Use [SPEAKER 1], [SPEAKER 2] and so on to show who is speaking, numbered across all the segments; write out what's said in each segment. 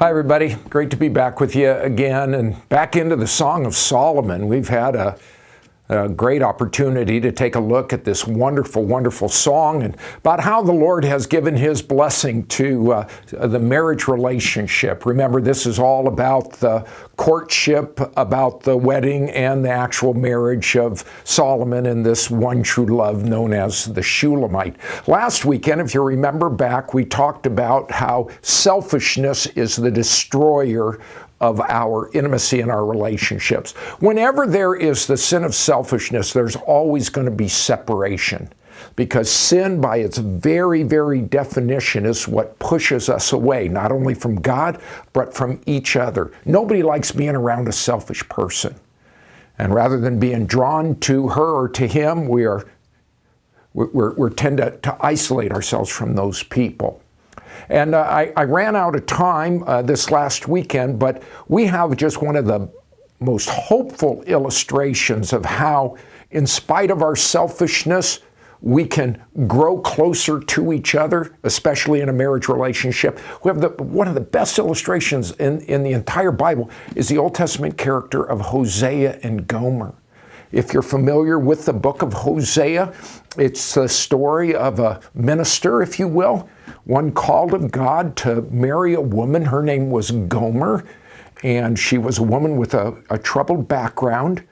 [SPEAKER 1] Hi, everybody. Great to be back with you again and back into the Song of Solomon. We've had a great opportunity to take a look at this wonderful, wonderful song and about how the Lord has given His blessing to the marriage relationship. Remember, this is all about the courtship, about the wedding and the actual marriage of Solomon and this one true love known as the Shulamite. Last weekend, if you remember back, we talked about how selfishness is the destroyer of our intimacy and our relationships. Whenever there is the sin of selfishness, there's always going to be separation, because sin, by its very, very definition, is what pushes us away, not only from God, but from each other. Nobody likes being around a selfish person. And rather than being drawn to her or to him, we tend to isolate ourselves from those people. And I ran out of time this last weekend, but we have just one of the most hopeful illustrations of how, in spite of our selfishness, we can grow closer to each other, especially in a marriage relationship. We have one of the best illustrations in the entire Bible is the Old Testament character of Hosea and Gomer. If you're familiar with the book of Hosea, it's the story of a minister, if you will, one called of God to marry a woman. Her name was Gomer, and she was a woman with a troubled background.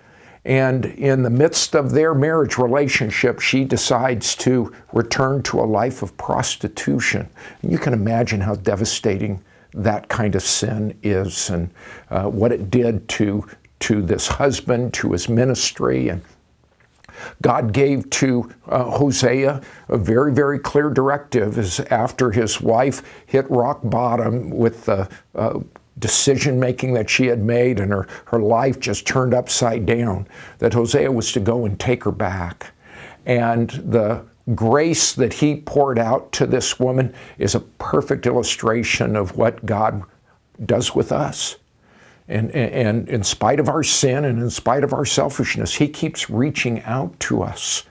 [SPEAKER 1] And in the midst of their marriage relationship, she decides to return to a life of prostitution. And you can imagine how devastating that kind of sin is and what it did to this husband, to his ministry. And God gave to Hosea a very, very clear directive as after his wife hit rock bottom with the decision-making that she had made and her life just turned upside down, that Hosea was to go and take her back. And the grace that he poured out to this woman is a perfect illustration of what God does with us. And in spite of our sin and in spite of our selfishness, He keeps reaching out to us.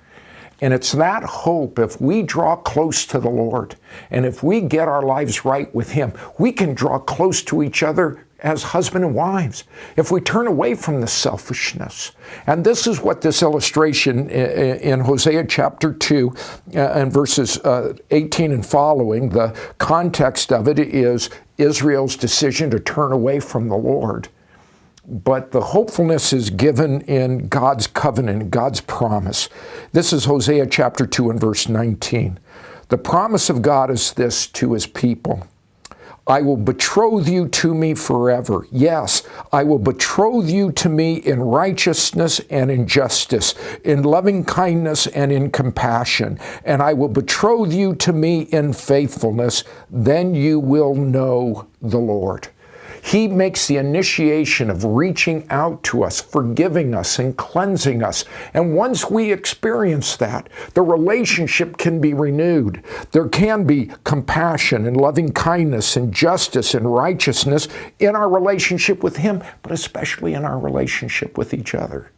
[SPEAKER 1] And it's that hope, if we draw close to the Lord and if we get our lives right with Him, we can draw close to each other as husband and wives if we turn away from the selfishness. And this is what this illustration in Hosea chapter 2 and verses 18 and following, the context of it is Israel's decision to turn away from the Lord. But the hopefulness is given in God's covenant, God's promise. This is Hosea chapter 2 and verse 19. The promise of God is this to His people: I will betroth you to me forever. Yes, I will betroth you to me in righteousness and in justice, in loving kindness and in compassion. And I will betroth you to me in faithfulness. Then you will know the Lord. He makes the initiation of reaching out to us, forgiving us, and cleansing us. And once we experience that, the relationship can be renewed. There can be compassion and loving kindness and justice and righteousness in our relationship with Him, but especially in our relationship with each other.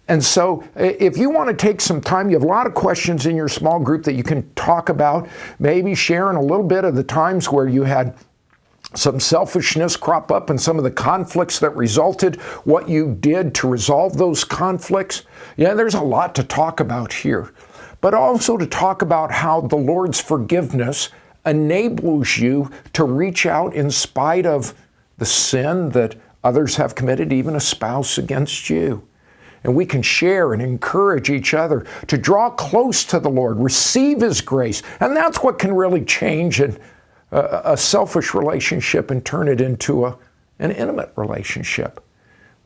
[SPEAKER 1] And so if you want to take some time, you have a lot of questions in your small group that you can talk about, maybe sharing a little bit of the times where you had some selfishness crop up and some of the conflicts that resulted, what you did to resolve those conflicts. Yeah, there's a lot to talk about here, but also to talk about how the Lord's forgiveness enables you to reach out in spite of the sin that others have committed, even a spouse against you. And we can share and encourage each other to draw close to the Lord, receive His grace. And that's what can really change a selfish relationship and turn it into an intimate relationship,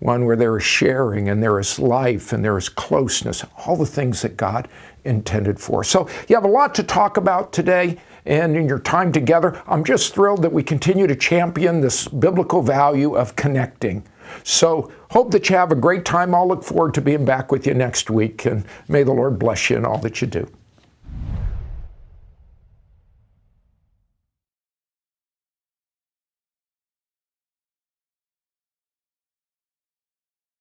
[SPEAKER 1] one where there is sharing and there is life and there is closeness, all the things that God intended for. So you have a lot to talk about today, and in your time together, I'm just thrilled that we continue to champion this biblical value of connecting. So hope that you have a great time. I'll look forward to being back with you next week, and may the Lord bless you in all that you do.